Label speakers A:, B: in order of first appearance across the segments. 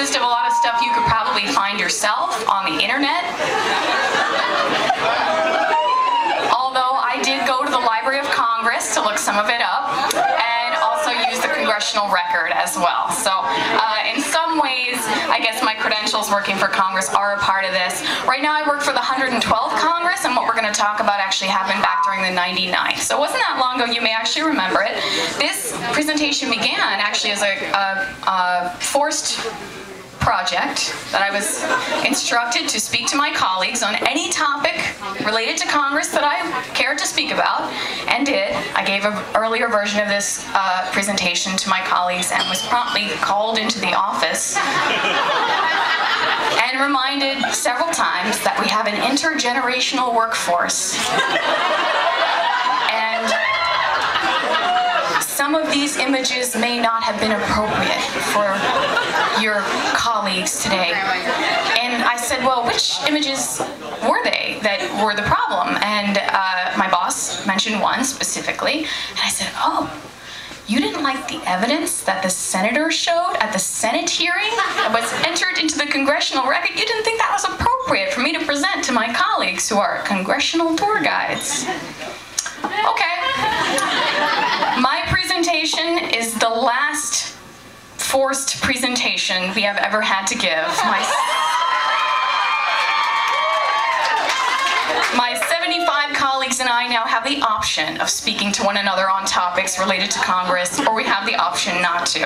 A: consist of a lot of stuff you could probably find yourself on the internet. Although I did go to the Library of Congress to look some of it up, and also use the congressional record as well. So in some ways, I guess my credentials working for Congress are a part of this. Right now I work for the 112th Congress, and what we're going to talk about actually happened back during the 99th. So it wasn't that long ago, you may actually remember it. This presentation began actually as a forced project that I was instructed to speak to my colleagues on any topic related to Congress that I cared to speak about, and did. I gave an earlier version of this presentation to my colleagues and was promptly called into the office and reminded several times that we have an intergenerational workforce. And some of these images may not have been appropriate for your colleagues today. And I said, well, which images were they that were the problem? And my boss mentioned one specifically, and I said, oh, you didn't like the evidence that the senator showed at the Senate hearing that was entered into the congressional record? You didn't think that was appropriate for me to present to my colleagues who are congressional tour guides. Okay. My presentation is the last forced presentation we have ever had to give. My 75 colleagues and I now have the option of speaking to one another on topics related to Congress, or we have the option not to.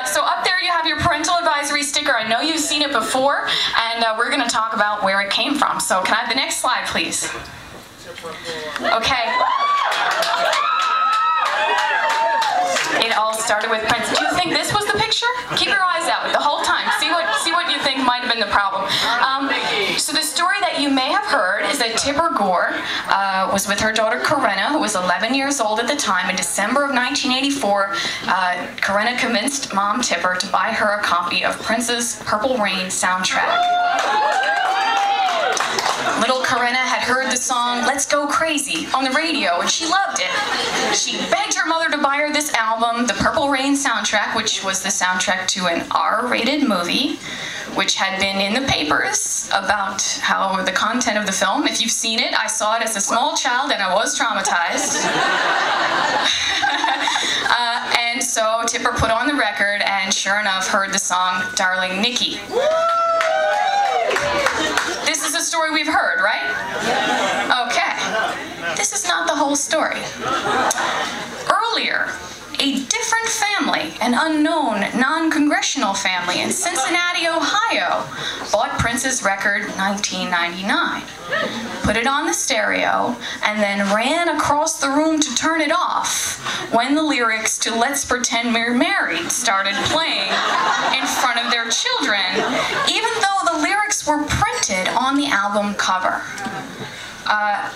A: So up there you have your parental advisory sticker. I know you've seen it before, and we're going to talk about where it came from. So can I have the next slide, please? Okay. It all started with Prince. Do you think this was the picture? Keep your eyes out the whole time. See what you think might have been the problem. So the story that you may have heard is that Tipper Gore was with her daughter Corinna, who was 11 years old at the time. In December of 1984, Corinna convinced Mom Tipper to buy her a copy of Prince's Purple Rain soundtrack. Little Corinna had heard the song Let's Go Crazy on the radio, and she loved it. She begged her mother to buy her this album, the Purple Rain soundtrack, which was the soundtrack to an R-rated movie, which had been in the papers about how the content of the film. If you've seen it, I saw it as a small child, and I was traumatized. And so Tipper put on the record, and sure enough, heard the song Darling Nikki. This is a story we've heard, right? Okay. This is not the whole story. Earlier, a different family, an unknown, non-congressional family in Cincinnati, Ohio, bought Prince's record 1999, put it on the stereo, and then ran across the room to turn it off when the lyrics to Let's Pretend We're Married started playing in front of their children, even though the lyrics were printed on the album cover.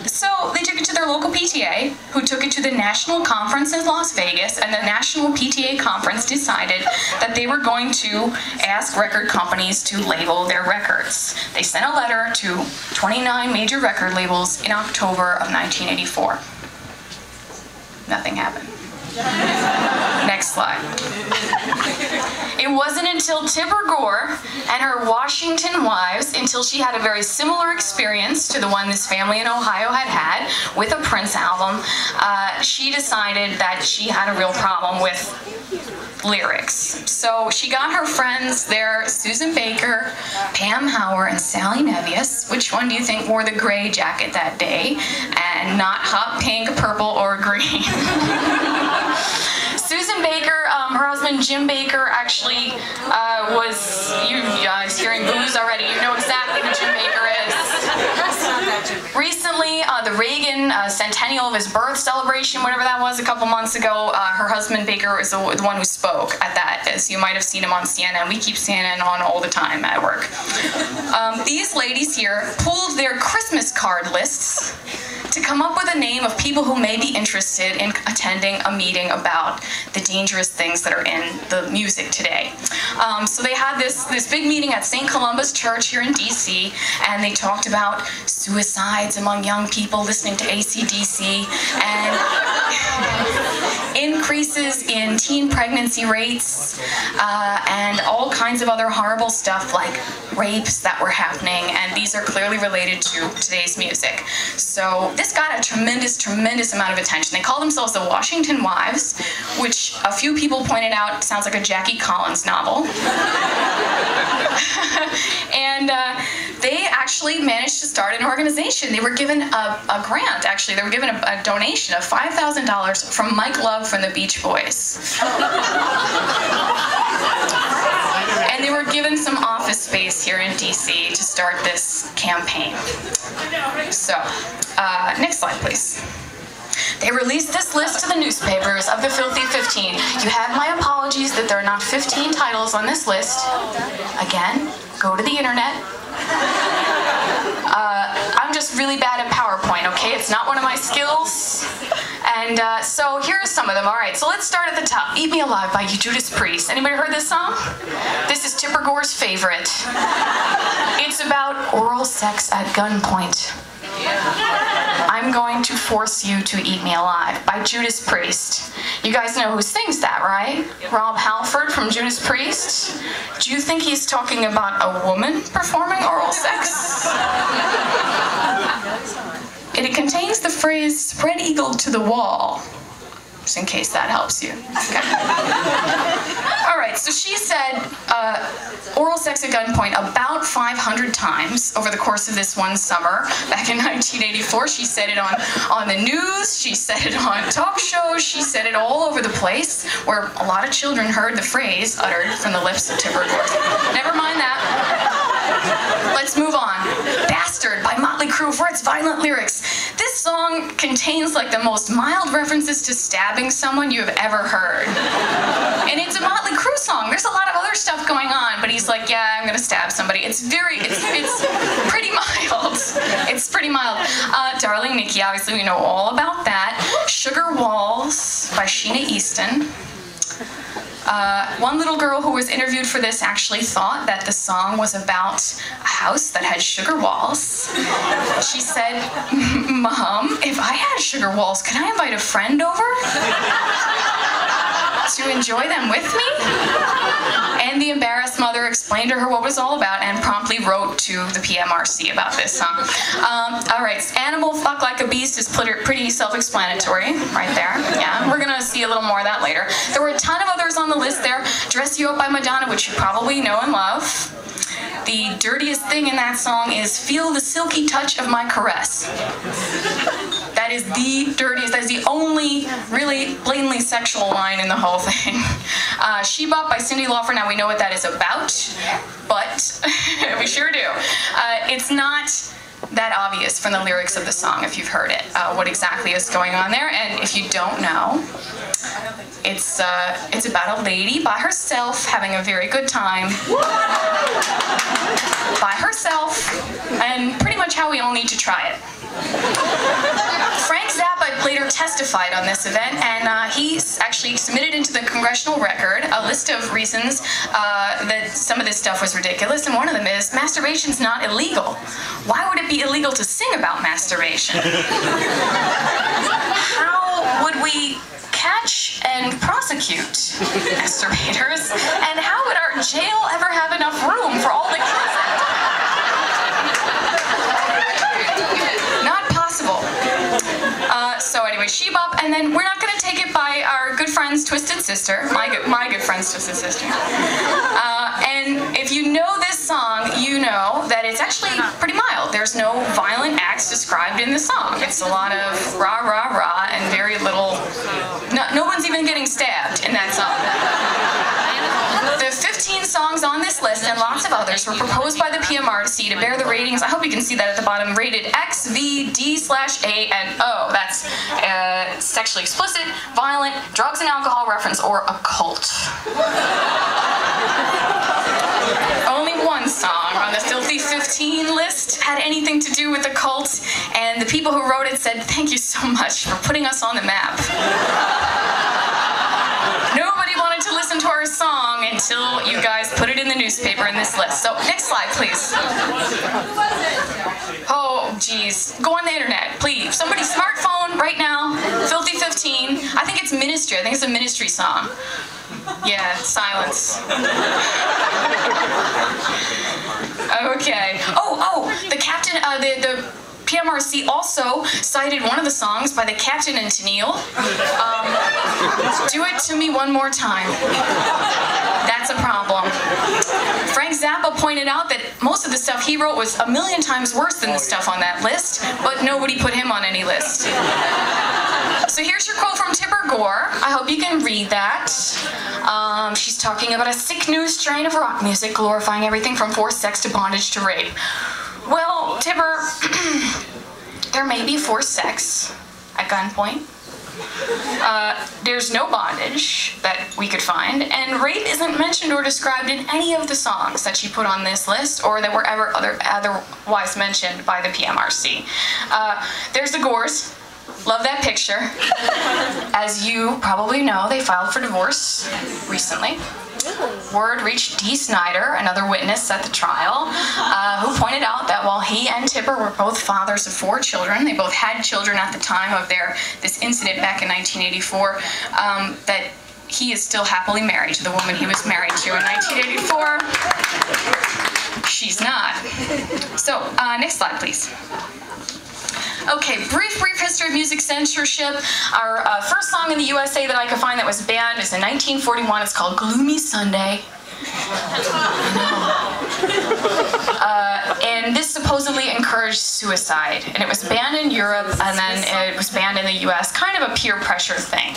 A: So they took it to their local PTA, who took it to the national conference in Las Vegas, and the national PTA conference decided that they were going to ask record companies to label their records. They sent a letter to 29 major record labels in October of 1984. Nothing happened. Next slide. It wasn't until Tipper Gore and her Washington wives, until she had a very similar experience to the one this family in Ohio had had with a Prince album, she decided that she had a real problem with lyrics. So she got her friends there, Susan Baker, Pam Howard, and Sally Nevius. Which one do you think wore the gray jacket that day and not hot pink, purple, or green? Susan Baker, her husband Jim Baker actually was, you guys hearing booze already, you know exactly who Jim Baker is. Recently, the Reagan centennial of his birth celebration, whatever that was, a couple months ago, her husband Baker was the one who spoke at that, as you might have seen him on CNN. We keep CNN on all the time at work. These ladies here pulled their Christmas card lists to come up with a name of people who may be interested in attending a meeting about the dangerous things that are in the music today. So they had this big meeting at St. Columba's Church here in DC, and they talked about suicides among young people listening to AC/DC, and in increases in teen pregnancy rates, and all kinds of other horrible stuff like rapes that were happening, and these are clearly related to today's music. So this got a tremendous, tremendous amount of attention. They call themselves the Washington Wives, which a few people pointed out sounds like a Jackie Collins novel. And they actually managed to start an organization. They were given a grant, actually. They were given a donation of $5,000 from Mike Love from the Beach Boys. And they were given some office space here in DC to start this campaign. So, next slide, please. They released this list to the newspapers of the Filthy 15. You have my apologies that there are not 15 titles on this list. Again, go to the internet. I'm just really bad at PowerPoint, okay? It's not one of my skills. And so here are some of them. All right, so let's start at the top. Eat Me Alive by Judas Priest. Anybody heard this song? This is Tipper Gore's favorite. It's about oral sex at gunpoint. I'm going to force you to eat me alive by Judas Priest. You guys know who sings that, right? Rob Halford from Judas Priest. Do you think he's talking about a woman performing oral sex? And it contains the phrase, spread eagle to the wall. Just in case that helps you. Okay. All right, so she said oral sex at gunpoint about 500 times over the course of this one summer. Back in 1984, she said it on the news, she said it on talk shows, she said it all over the place, where a lot of children heard the phrase uttered from the lips of Tipper Gore. Never mind that. Let's move on. Bastard by Motley Crue for its violent lyrics. This song contains like the most mild references to stabbing someone you have ever heard. And it's a Motley Crue song. There's a lot of other stuff going on, but he's like, yeah, I'm gonna stab somebody. It's pretty mild. It's pretty mild. Darling Nikki, obviously we know all about that. Sugar Walls by Sheena Easton. One little girl who was interviewed for this actually thought that the song was about a house that had sugar walls. She said, Mom, if I had sugar walls, could I invite a friend over to enjoy them with me? And the embarrassed mother explained to her what it was all about and promptly wrote to the PMRC about this song. All right, Animal Fuck Like a Beast is pretty self-explanatory right there. Yeah, we're gonna see a little more of that later. There were a ton of others on the list there. Dress You Up by Madonna, which you probably know and love. The dirtiest thing in that song is Feel the Silky Touch of My Caress. That is the dirtiest, that is the only really blatantly sexual line in the whole thing. She Bop by Cyndi Lauper, now we know what that is about, but we sure do. It's not that obvious from the lyrics of the song if you've heard it, what exactly is going on there, and if you don't know, it's about a lady by herself having a very good time by herself, and pretty much how we all need to try it. Frank Zappa later testified on this event, and he actually submitted into the Congressional Record a list of reasons that some of this stuff was ridiculous, and one of them is masturbation's not illegal. Why would it be illegal to sing about masturbation? How would we catch and prosecute masturbators, and how would our jail ever have enough room for all the kids? Not possible. So anyway, She Bop, and then we're not going to take it by our good friend's Twisted Sister, my good friend's Twisted Sister. And if you know this song, you know that it's actually pretty mild. There's no violent acts described in the song. It's a lot of rah, rah, rah, and very little... No one's even getting stabbed in that song. The 15 songs on this list and lots of others were proposed by the PMRC to bear the ratings, I hope you can see that at the bottom, rated X, V, D/A, and O. That's sexually explicit, violent, drugs and alcohol reference, or occult. Only one song on the Filthy 15 list had anything to do with the cult, and the people who wrote it said, thank you so much for putting us on the map. Nobody wanted to listen to our song until you guys put it in the newspaper in this list. So, next slide, please. Oh, geez. Go on the internet, please. Somebody's smartphone right now, Filthy 15. 2015. I think it's Ministry. I think it's a Ministry song. Yeah, silence. Okay. Oh, the captain, the PMRC also cited one of the songs by the Captain and Tennille. Do It To Me One More Time. That's a problem. Frank Zappa pointed out that most of the stuff he wrote was a million times worse than the stuff on that list, but nobody put him on any list. So here's your quote from Tipper Gore. I hope you can read that. She's talking about a sick new strain of rock music glorifying everything from forced sex to bondage to rape. Well, Tipper, there may be forced sex at gunpoint. There's no bondage that we could find, and rape isn't mentioned or described in any of the songs that she put on this list or that were ever otherwise mentioned by the PMRC. There's the Gores. Love that picture. As you probably know, they filed for divorce recently. Word reached Dee Snider, another witness at the trial, who pointed out that while he and Tipper were both fathers of 4 children, they both had children at the time of this incident back in 1984, that he is still happily married to the woman he was married to in 1984. She's not. So, next slide, please. Okay, brief history of music censorship. Our first song in the USA that I could find that was banned is in 1941. It's called Gloomy Sunday. And this supposedly encouraged suicide. And it was banned in Europe, and then it was banned in the US, kind of a peer pressure thing.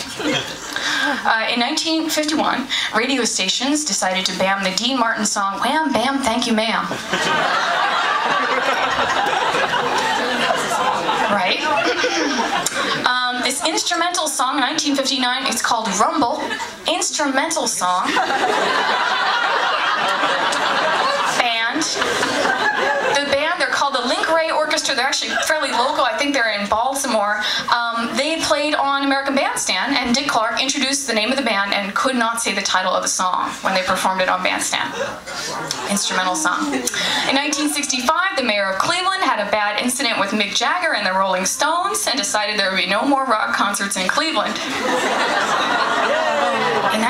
A: In 1951, radio stations decided to ban the Dean Martin song, Wham Bam Thank You Ma'am. Right? This instrumental song, 1959, it's called Rumble. Instrumental song. Band. The band, they're called the Link Ray Orchestra. They're actually fairly local. I think they're in Baltimore. They played on American Bandstand, and Dick Clark introduced the name of the band and could not say the title of the song when they performed it on Bandstand. Instrumental song. In 1965, the mayor of Cleveland had a bad incident with Mick Jagger and the Rolling Stones and decided there would be no more rock concerts in Cleveland. In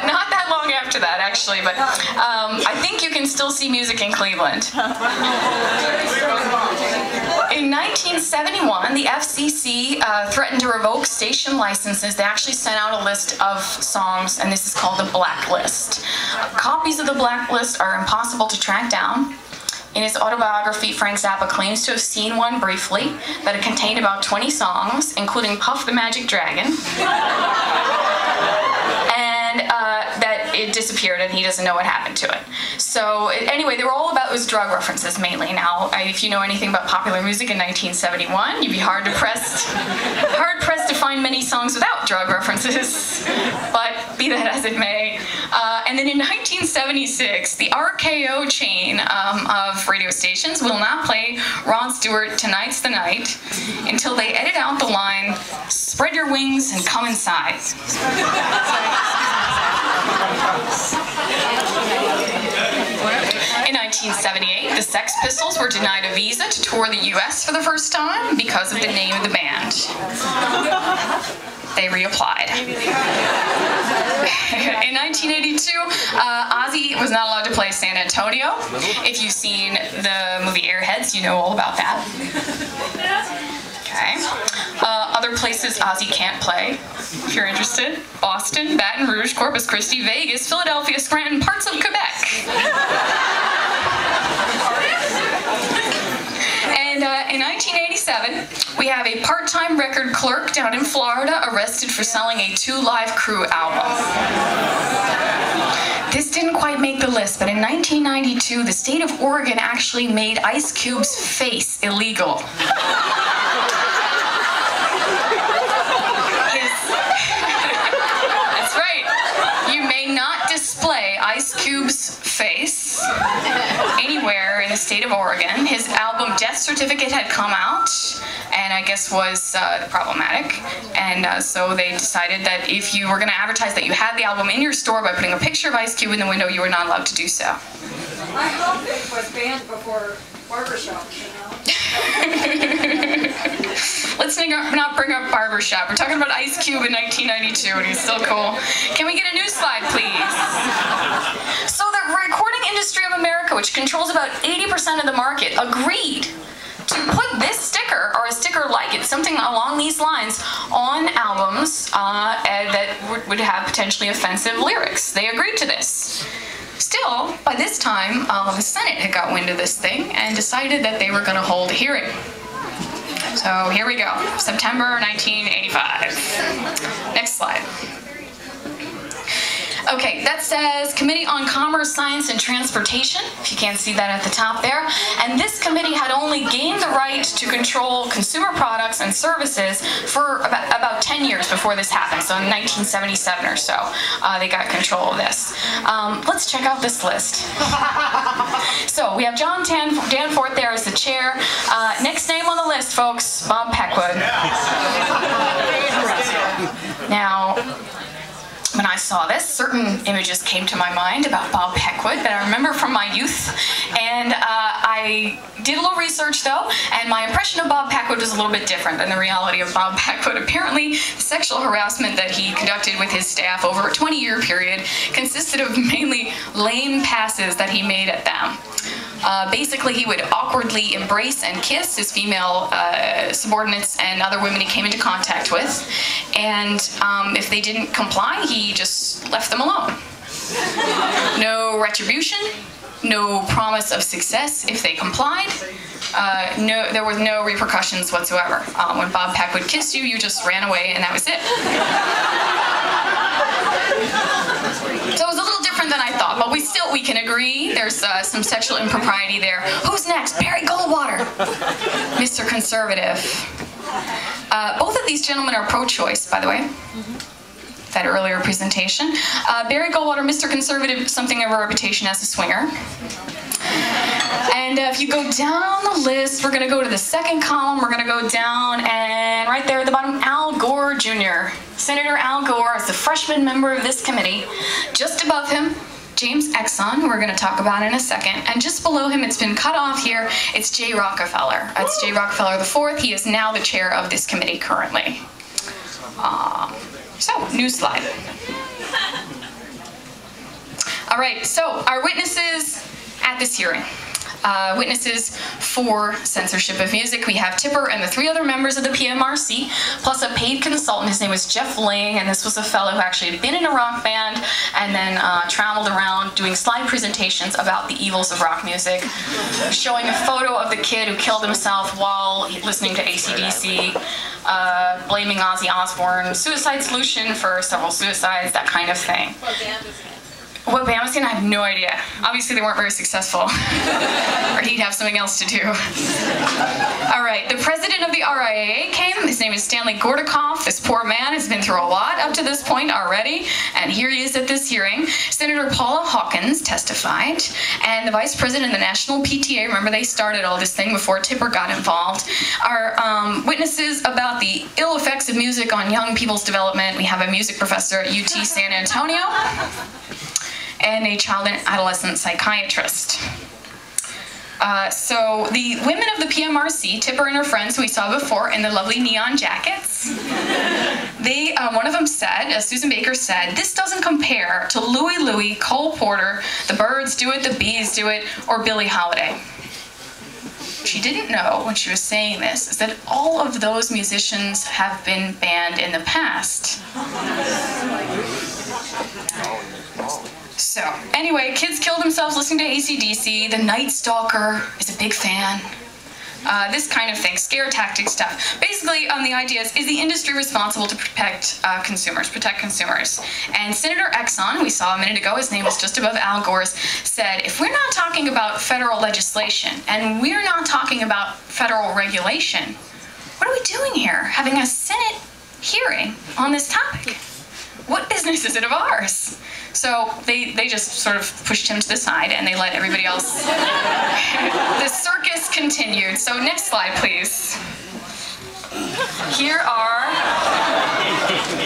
A: not that long after that, actually, but I think you can still see music in Cleveland. In 1971, the FCC threatened to revoke station licenses. They actually sent out a list of songs, and this is called the Blacklist. Copies of the Blacklist are impossible to track down. In his autobiography, Frank Zappa claims to have seen one briefly, that it contained about 20 songs, including Puff the Magic Dragon. And that it disappeared and he doesn't know what happened to it. So anyway, they were all about those drug references mainly. Now, if you know anything about popular music in 1971, you'd be hard-pressed to find many songs without drug references, but be that as it may. And then in 1976, the RKO chain of radio stations will not play Rod Stewart, Tonight's the Night, until they edit out the line, spread your wings and come inside. In 1978, the Sex Pistols were denied a visa to tour the US for the first time because of the name of the band. They reapplied. In 1982, Ozzy was not allowed to play San Antonio. If you've seen the movie Airheads, you know all about that. Okay. Other places Ozzy can't play, if you're interested: Boston, Baton Rouge, Corpus Christi, Vegas, Philadelphia, Scranton, parts of Quebec. And in 1987, we have a part-time record clerk down in Florida arrested for selling a 2 Live Crew album. This didn't quite make the list, but in 1992, the state of Oregon actually made Ice Cube's face illegal. That's right. You may not display Ice Cube's face anywhere in the state of Oregon. His album Death Certificate had come out, and I guess was problematic. And so they decided that if you were going to advertise that you had the album in your store by putting a picture of Ice Cube in the window, you were not allowed to do so.
B: I hope it was banned before Barbershop came out.
A: let's not bring up barbershop. We're talking about Ice Cube in 1992, and he's still cool. Can we get a new slide, please? So the recording industry of America, which controls about 80% of the market, agreed to put this sticker, or a sticker like it, something along these lines, on albums that would have potentially offensive lyrics. They agreed to this. Still, by this time, the Senate had got wind of this thing and decided that they were going to hold a hearing. So here we go, September 1985. Next slide. Okay, that says Committee on Commerce, Science, and Transportation, if you can't see that at the top there. And this committee had only gained the right to control consumer products and services for about 10 years before this happened, so in 1977 or so, they got control of this. Let's check out this list. So we have John Danforth there as the chair. Next name on the list, folks, Bob Peckwood. Now, when I saw this, certain images came to my mind about Bob Peckwood that I remember from my youth, and I did a little research though, and my impression of Bob Peckwood was a little bit different than the reality of Bob Peckwood. Apparently, the sexual harassment that he conducted with his staff over a 20-year period consisted of mainly lame passes that he made at them. Basically, he would awkwardly embrace and kiss his female subordinates and other women he came into contact with, and if they didn't comply, he just left them alone. No retribution, no promise of success if they complied. There were no repercussions whatsoever. When Bob Peckwood kissed you, you just ran away, and that was it. So it was a little different than I thought, but we can agree there's some sexual impropriety there. Who's next? Barry Goldwater, Mr. Conservative. Both of these gentlemen are pro-choice, by the way. That earlier presentation. Barry Goldwater, Mr. Conservative, something of a reputation as a swinger. And if you go down the list, we're going to go to the second column. We're going to go down, and right there at the bottom, Al Gore Jr. Senator Al Gore is the freshman member of this committee. Just above him, James Exxon, who we're going to talk about in a second. And just below him, it's been cut off here, it's J. Rockefeller. That's J. Rockefeller IV. He is now the chair of this committee currently. So, new slide. All right, so our witnesses at this hearing. Witnesses for censorship of music. We have Tipper and the 3 other members of the PMRC, plus a paid consultant. His name was Jeff Ling, and this was a fellow who actually had been in a rock band and then traveled around doing slide presentations about the evils of rock music, showing a photo of the kid who killed himself while listening to AC/DC, blaming Ozzy Osbourne, suicide solution for several suicides, that kind of thing. What band was in? I have no idea. Obviously, they weren't very successful. Or he'd have something else to do. All right, the president of the RIAA came. His name is Stanley Gordakoff. This poor man has been through a lot up to this point already, and here he is at this hearing. Senator Paula Hawkins testified, and the vice president of the National PTA, remember they started all this thing before Tipper got involved, are witnesses about the ill effects of music on young people's development. We have a music professor at UT San Antonio, and a child and adolescent psychiatrist. So the women of the PMRC, Tipper and her friends, who we saw before in the lovely neon jackets, one of them said, Susan Baker said, this doesn't compare to Louie Louie, Cole Porter, the Byrds Do It, the Bees Do It, or Billie Holiday. She didn't know when she was saying this is that all of those musicians have been banned in the past. So, anyway, kids killed themselves listening to AC/DC. The Night Stalker is a big fan. This kind of thing, scare tactic stuff. Basically, the idea is the industry responsible to protect consumers? And Senator Exxon, who we saw a minute ago, his name was just above Al Gore's, said, if we're not talking about federal legislation, and we're not talking about federal regulation, what are we doing here, having a Senate hearing on this topic? What business is it of ours? So they just sort of pushed him to the side and they let everybody else. The circus continued. So next slide, please. Here are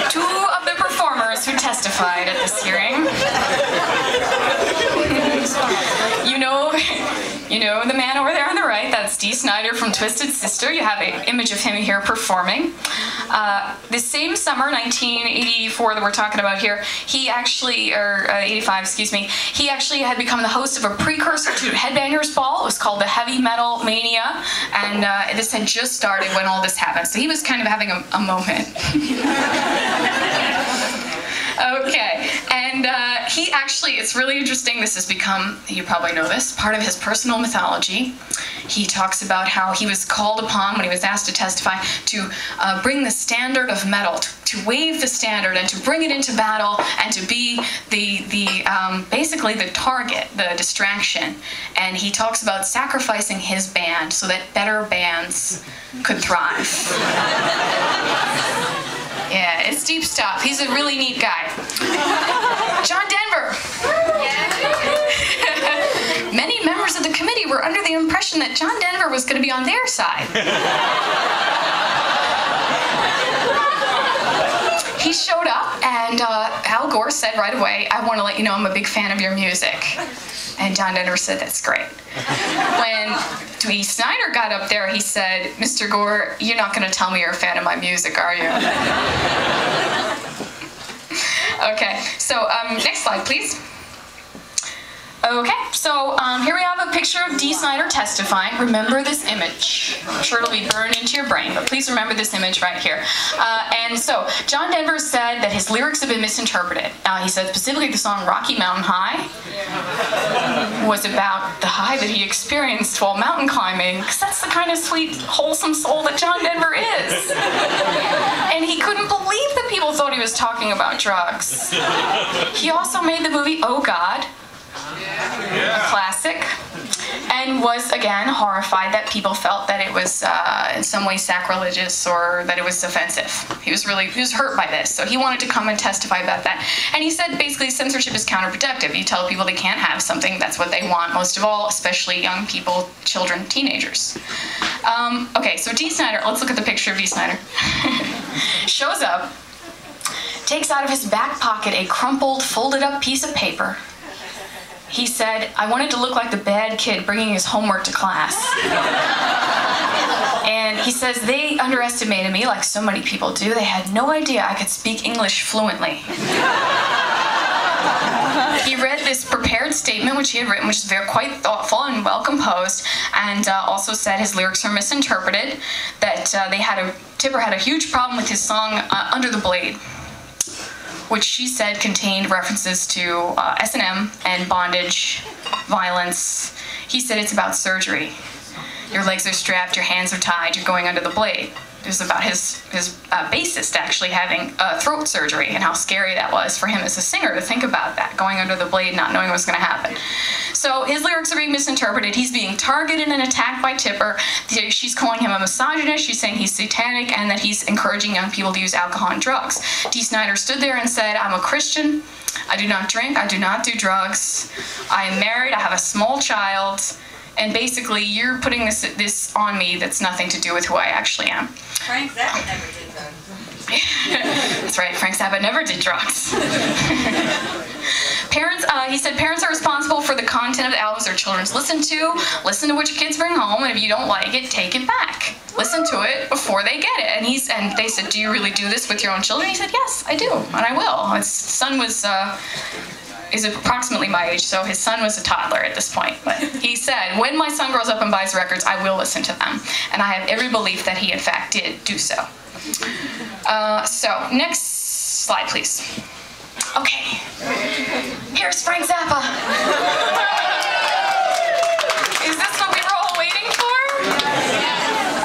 A: 2 of the performers who testified at this hearing. You know the man over there on the right, that's Dee Snider from Twisted Sister. You have an image of him here performing. The same summer, 1984 that we're talking about here, he actually, or 85, excuse me, he actually had become the host of a precursor to Headbangers Ball. It was called the Heavy Metal Mania, and this had just started when all this happened. So he was kind of having a moment. Okay, and he actually, it's really interesting, this has become, you probably know this, part of his personal mythology. He talks about how he was called upon, when he was asked to testify, to bring the standard of metal, to wave the standard and to bring it into battle and to be basically the target, the distraction. And he talks about sacrificing his band so that better bands could thrive. Yeah, it's deep stuff. He's a really neat guy. John Denver. Many members of the committee were under the impression that John Denver was going to be on their side. He showed up, and Al Gore said right away, "I want to let you know I'm a big fan of your music." And John Denver said, "That's great." When Dee Snider got up there, he said, "Mr. Gore, you're not going to tell me you're a fan of my music, are you?" Okay, so next slide, please. Okay, so here we have a picture of Dee Snider testifying. Remember this image. I'm sure it'll be burned into your brain, but please remember this image right here. And so, John Denver said that his lyrics have been misinterpreted. He said specifically the song Rocky Mountain High was about the high that he experienced while mountain climbing, because that's the kind of sweet, wholesome soul that John Denver is. And he couldn't believe that people thought he was talking about drugs. He also made the movie Oh God, a classic, and was again horrified that people felt that it was in some way sacrilegious or that it was offensive. He was hurt by this, so he wanted to come and testify about that. And he said basically censorship is counterproductive. You tell people they can't have something, that's what they want most of all, especially young people, children, teenagers. Okay, so Dee Snider, let's look at the picture of Dee Snider. Shows up, takes out of his back pocket a crumpled, folded up piece of paper. He said, "I wanted to look like the bad kid bringing his homework to class." And he says, "They underestimated me like so many people do. They had no idea I could speak English fluently." He read this prepared statement, which he had written, which is quite thoughtful and well composed, and also said his lyrics are misinterpreted, that Tipper had a huge problem with his song Under the Blade, which she said contained references to S&M and bondage, violence. He said it's about surgery. Your legs are strapped, your hands are tied, you're going under the blade. It was about his bassist actually having throat surgery and how scary that was for him as a singer to think about that, going under the blade, not knowing what was going to happen. So his lyrics are being misinterpreted. He's being targeted and attacked by Tipper. She's calling him a misogynist. She's saying he's satanic and that he's encouraging young people to use alcohol and drugs. Dee Snider stood there and said, "I'm a Christian. I do not drink. I do not do drugs. I am married. I have a small child. And basically, you're putting this on me that's nothing to do with who I actually am."
B: Frank Zappa never did drugs.
A: That's right, Frank Zappa never did drugs. He said parents are responsible for the content of the albums their children listen to what your kids bring home, and if you don't like it, take it back. Listen to it before they get it. And they said, "Do you really do this with your own children?" He said, "Yes, I do, and I will." His son is approximately my age, so his son was a toddler at this point. But he said, "When my son grows up and buys records, I will listen to them." And I have every belief that he, in fact, did do so. So, next slide, please. Okay. Here's Frank Zappa. Is this what we were all waiting for?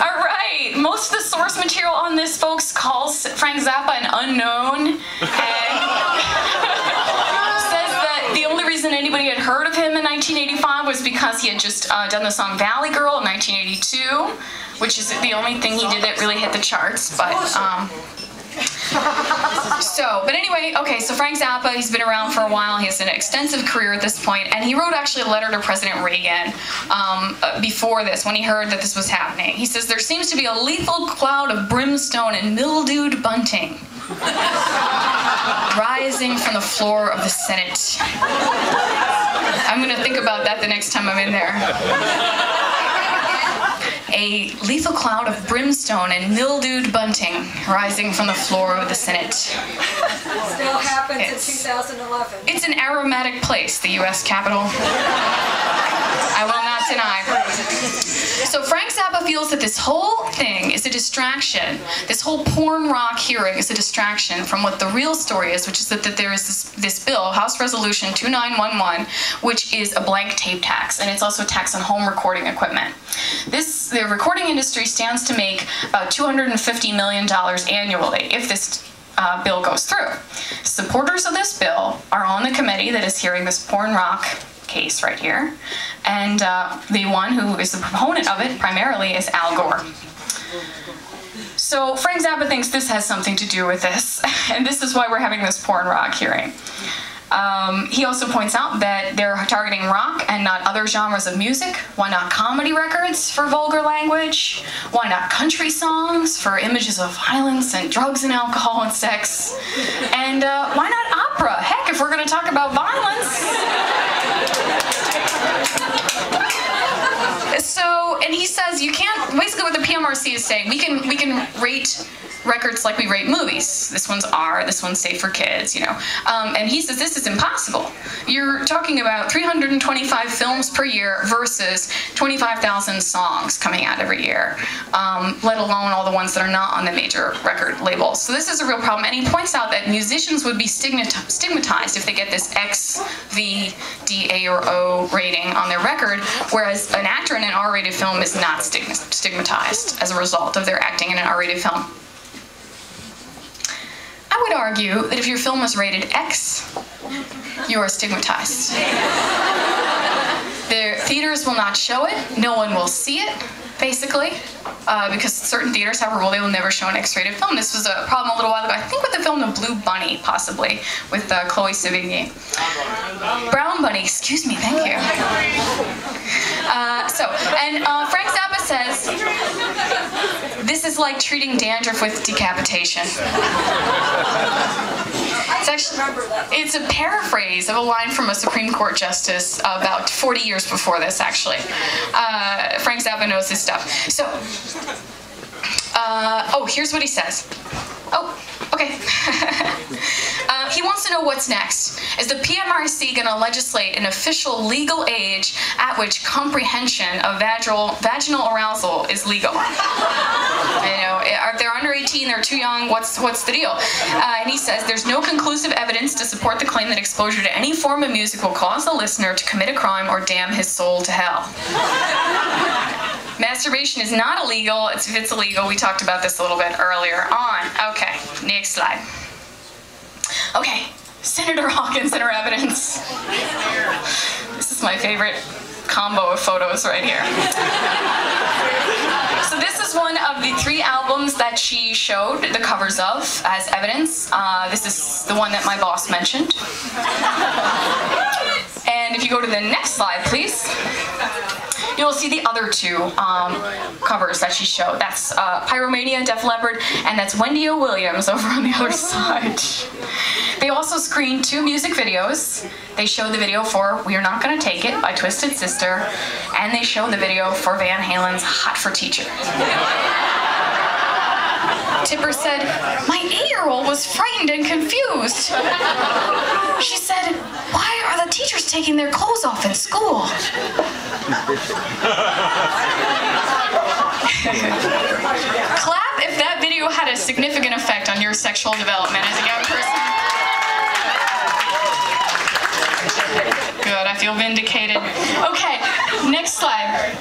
A: All right. Most of the source material on this, folks, calls Frank Zappa an unknown. And the only reason anybody had heard of him in 1985 was because he had just done the song Valley Girl in 1982, which is the only thing he did that really hit the charts. But anyway, okay, so Frank Zappa, he's been around for a while. He has an extensive career at this point, and he wrote actually a letter to President Reagan before this, when he heard that this was happening. He says, "There seems to be a lethal cloud of brimstone and mildewed bunting rising from the floor of the Senate. I'm gonna think about that the next time I'm in there. A lethal cloud of brimstone and mildewed bunting rising from the floor of the Senate.
C: Still happens in 2011.
A: It's an aromatic place, the U.S. Capitol. I will not deny. So Frank Zappa feels that this whole thing is a distraction. This whole porn rock hearing is a distraction from what the real story is, which is that there is this bill, House Resolution 2911, which is a blank tape tax, and it's also a tax on home recording equipment. The recording industry stands to make about $250 million annually if this bill goes through. Supporters of this bill are on the committee that is hearing this porn rock case right here, and the one who is the proponent of it primarily is Al Gore. So Frank Zappa thinks this has something to do with this, and this is why we're having this porn rock hearing. He also points out that they're targeting rock and not other genres of music. Why not comedy records for vulgar language? Why not country songs for images of violence and drugs and alcohol and sex? And why not opera? Heck, if we're going to talk about violence. So, and he says you can't, basically what the PMRC is saying, we can rate records like we rate movies. This one's R, this one's safe for kids, you know. And he says this is impossible. You're talking about 325 films per year versus 25,000 songs coming out every year, let alone all the ones that are not on the major record labels. So this is a real problem. And he points out that musicians would be stigmatized if they get this X, V, D, A, or O rating on their record, whereas an actor in an R-rated film is not stigmatized as a result of their acting in an R-rated film. I would argue that if your film was rated X, you are stigmatized. The theaters will not show it, no one will see it, basically, because certain theaters have a rule they will never show an X-rated film. This was a problem a little while ago, I think with the film The Blue Bunny, possibly, with Chloe Sevigny. Brown Bunny, excuse me, thank you. Frank Zappa says, this is like treating dandruff with decapitation. It's a paraphrase of a line from a Supreme Court justice about 40 years before this, actually. Frank Zappa knows his stuff. So, here's what he says. Oh, okay. He wants to know what's next. Is the PMRC going to legislate an official legal age at which comprehension of vaginal arousal is legal? You know, if they're under 18, they're too young, what's the deal? And he says, there's no conclusive evidence to support the claim that exposure to any form of music will cause the listener to commit a crime or damn his soul to hell. Masturbation is not illegal. If it's illegal, we talked about this a little bit earlier on. Okay, next slide. Okay, Senator Hawkins and her evidence. This is my favorite combo of photos right here. So this is one of the 3 albums that she showed the covers of as evidence. This is the one that my boss mentioned. And if you go to the next slide, please, you'll see the other 2 covers that she showed. That's Pyromania, Def Leppard, and that's Wendy O. Williams over on the other side. They also screened 2 music videos. They showed the video for We're Not Gonna Take It by Twisted Sister, and they showed the video for Van Halen's Hot for Teacher. Tipper said, my 8-year-old was frightened and confused. She said, why are the teachers taking their clothes off in school? Clap if that video had a significant effect on your sexual development as a young person. Good, I feel vindicated. Okay, next slide.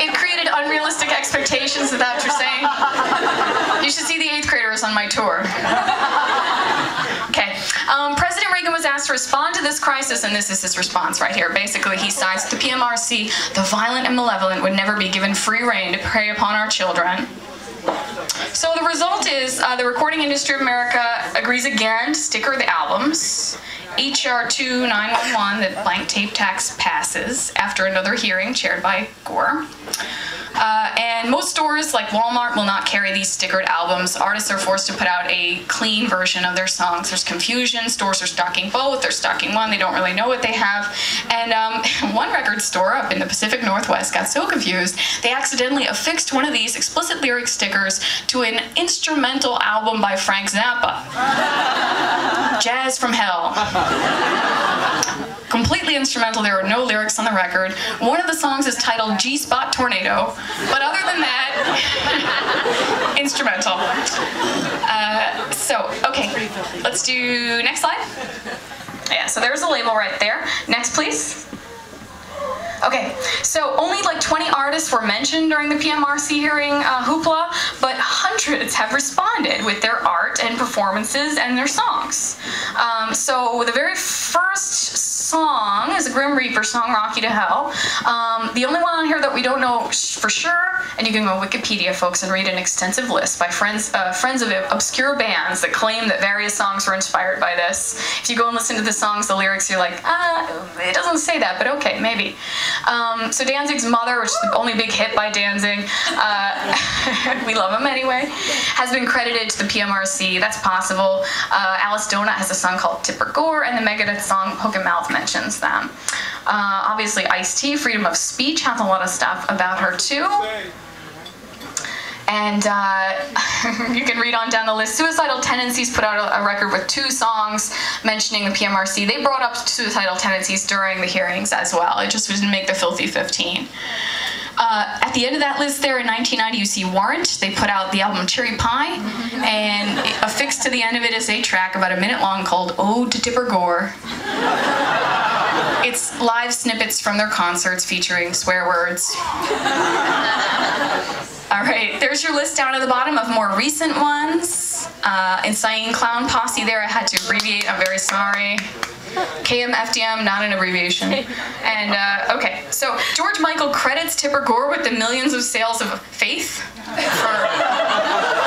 A: It created unrealistic expectations, is that what you're saying? You should see the 8th graders on my tour. Okay, President Reagan was asked to respond to this crisis, and this is his response right here. Basically, he cites the PMRC, the violent and malevolent would never be given free rein to prey upon our children. So the result is the recording industry of America agrees again to sticker the albums. HR 2911, the blank tape tax passes after another hearing chaired by Gore. And most stores, like Walmart, will not carry these stickered albums. Artists are forced to put out a clean version of their songs. There's confusion. Stores are stocking both. They're stocking one. They don't really know what they have. And one record store up in the Pacific Northwest got so confused, they accidentally affixed one of these explicit lyric stickers to an instrumental album by Frank Zappa. Jazz from Hell. Completely instrumental. There are no lyrics on the record. One of the songs is titled G-Spot Tornado, but other than that, instrumental. Okay, let's do next slide. Yeah, so there's a label right there. Next, please. Okay, so only like 20 artists were mentioned during the PMRC hearing hoopla, but hundreds have responded with their art and performances and their songs. So the very first song is a Grim Reaper song, Rocky to Hell. The only one on here that we don't know for sure, and you can go Wikipedia, folks, and read an extensive list by friends of obscure bands that claim that various songs were inspired by this. If you go and listen to the songs, the lyrics, you're like, it doesn't say that, but okay, maybe. So Danzig's Mother, which is the only big hit by Danzig, we love him anyway, has been credited to the PMRC. That's possible. Alice Donut has a song called Tipper Gore, and the Megadeth song Hook and Mouth mentions them. Obviously Ice-T, Freedom of Speech, has a lot of stuff about her too. And you can read on down the list. Suicidal Tendencies put out a record with 2 songs mentioning the PMRC. They brought up suicidal tendencies during the hearings as well. It just didn't make the Filthy 15. At the end of that list there in 1990, you see Warrant. They put out the album Cherry Pie, and affixed to the end of it is a track about a minute long called Ode to Tipper Gore. It's live snippets from their concerts featuring swear words. All right, there's your list down at the bottom of more recent ones. Insane Clown Posse there, I had to abbreviate, I'm very sorry. KMFDM, not an abbreviation. And, okay, so George Michael credits Tipper Gore with the millions of sales of Faith for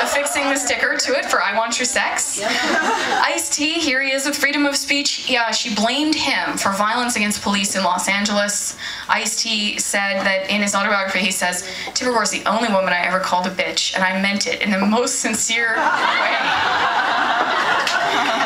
A: affixing the sticker to it for I Want Your Sex. Ice-T, here he is with Freedom of Speech. Yeah, she blamed him for violence against police in Los Angeles. Ice-T said that in his autobiography, he says, Tipper Gore's the only woman I ever called a bitch, and I meant it in the most sincere way.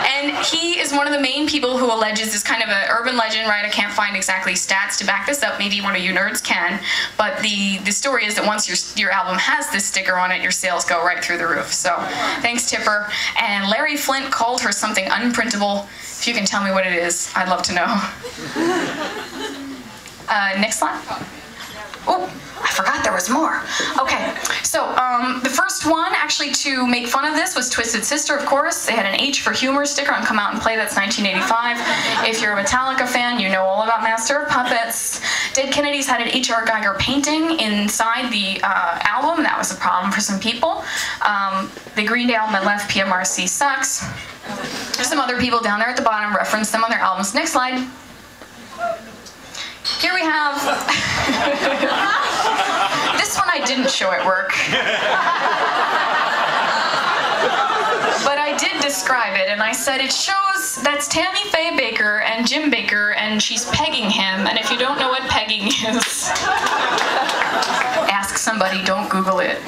A: And he is one of the main people who alleges this kind of an urban legend, right? I can't find exactly stats to back this up. Maybe one of you nerds can. But the story is that once your album has this sticker on it, your sales go right through the roof. So thanks, Tipper. And Larry Flint called her something unprintable. If you can tell me what it is, I'd love to know. Next slide. Oh, I forgot there was more. Okay, so the first one actually to make fun of this was Twisted Sister, of course. They had an H for Humor sticker on Come Out and Play, that's 1985. If you're a Metallica fan, you know all about Master of Puppets. Dead Kennedys had an H.R. Geiger painting inside the album. That was a problem for some people. The Green Day album that left, PMRC Sucks. There's some other people down there at the bottom reference them on their albums. Next slide. Here we have, this one I didn't show at work, but I did describe it, and I said it shows that's Tammy Faye Baker and Jim Baker, and she's pegging him, and if you don't know what pegging is, ask somebody, don't Google it.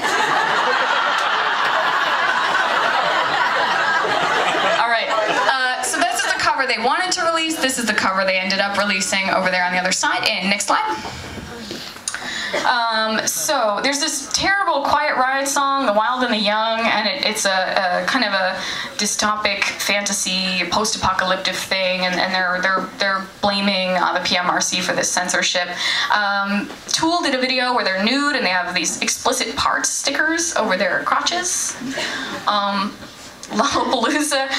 A: They wanted to release. This is the cover they ended up releasing over there on the other side. And next slide. So there's this terrible Quiet Riot song, The Wild and the Young, and it's a kind of a dystopic fantasy, post-apocalyptic thing, and they're blaming the PMRC for this censorship. Tool did a video where they're nude and they have these explicit parts stickers over their crotches. Lollapalooza,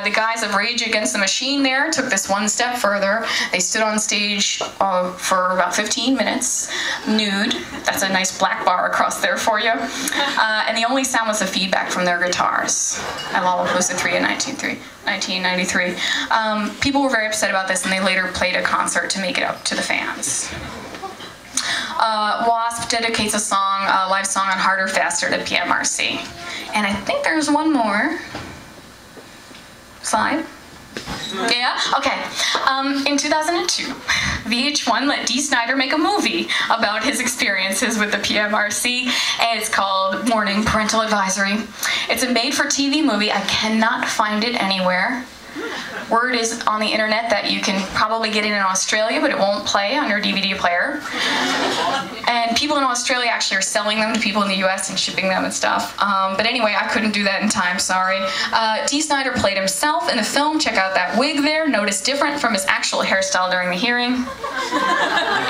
A: the guys of Rage Against the Machine there took this one step further. They stood on stage for about 15 minutes, nude. That's a nice black bar across there for you. And the only sound was the feedback from their guitars at Lollapalooza 3 in 1993. People were very upset about this, and they later played a concert to make it up to the fans. Wasp dedicates a live song on Harder, Faster to PMRC. And I think there's one more slide. Yeah? Okay. In 2002, VH1 let Dee Snider make a movie about his experiences with the PMRC, and it's called Warning, Parental Advisory. It's a made-for-TV movie. I cannot find it anywhere. Word is on the internet that you can probably get it in Australia, but it won't play on your DVD player. And people in Australia actually are selling them to people in the US and shipping them and stuff. But anyway, I couldn't do that in time, sorry. Dee Snider played himself in the film. Check out that wig there. Notice different from his actual hairstyle during the hearing.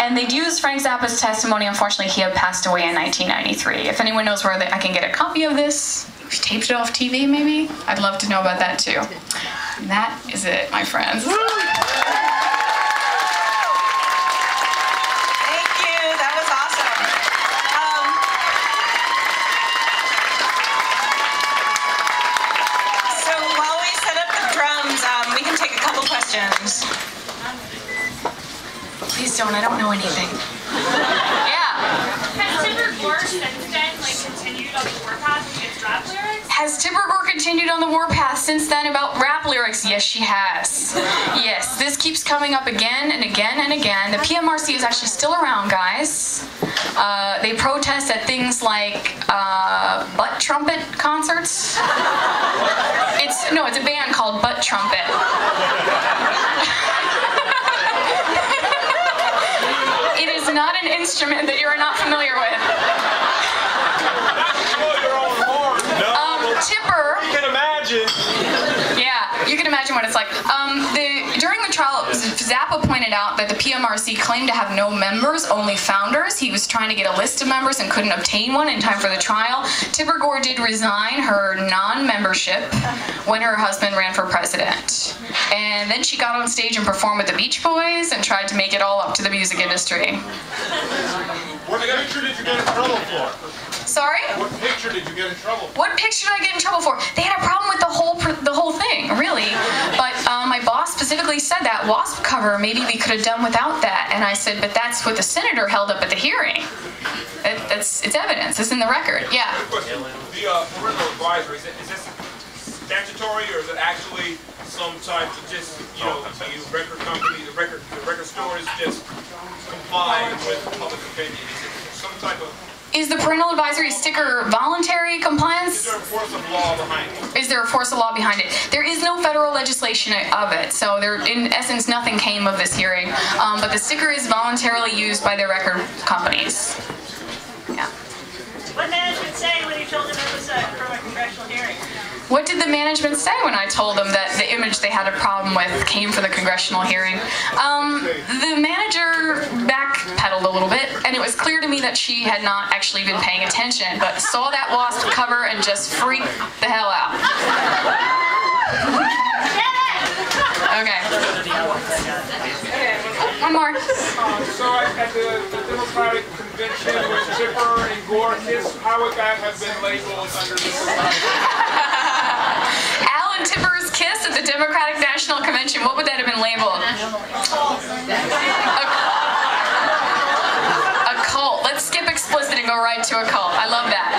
A: And they'd used Frank Zappa's testimony. Unfortunately, he had passed away in 1993. If anyone knows where I can get a copy of this, taped it off TV maybe, I'd love to know about that too. And that is it, my friends.
B: Thank you. That was awesome. So while we set up the drums, we can take a couple questions.
A: Please don't, I don't know anything. Yeah.
D: Has Tipper Gore since then continued on the warpath with its rap lyrics?
A: Has Tipper Gore continued on the warpath since then about rap lyrics? Yes, she has. Yes, this keeps coming up again and again and again. The PMRC is actually still around, guys. They protest at things like butt trumpet concerts. It's a band called Butt Trumpet. It is not an instrument that you are not familiar with. Tipper.
E: You can imagine.
A: Yeah, you can imagine what it's like. During the trial, Zappa pointed out that the PMRC claimed to have no members, only founders. He was trying to get a list of members and couldn't obtain one in time for the trial. Tipper Gore did resign her non-membership when her husband ran for president. And then she got on stage and performed with the Beach Boys and tried to make it all up to the music industry.
E: What picture did you get in trouble for?
A: Sorry?
E: What picture did you get in trouble for?
A: What picture did I get in trouble for? They had a problem with the whole thing, really. But my boss specifically said that WASP cover, maybe we could have done without that. And I said, but that's what the senator held up at the hearing. It's evidence. It's in the record. Yeah.
E: Question. The parental advisory, is this statutory or is it actually some type of just, the record company, the record store is just complying with public opinion? Is it some type of...
A: Is the parental advisory sticker voluntary compliance?
E: Is there a force of law behind it?
A: Is there a force of law behind it? There is no federal legislation of it, so there, in essence, nothing came of this hearing. But the sticker is voluntarily used by the record companies. Yeah.
D: What did management say when you told them it was from a congressional hearing?
A: What did the management say when I told them that the image they had a problem with came from the congressional hearing? The manager backpedaled a little bit, and it was clear to me that she had not actually been paying attention, but saw that WASP cover and just freaked the hell out. Okay. One more.
E: So at the Democratic convention with Tipper and Gore, how would that have been labeled under this?
A: Al and Tipper's kiss at the Democratic National Convention, what would that have been labeled? A cult. Let's skip explicit and go right to a cult. I love that.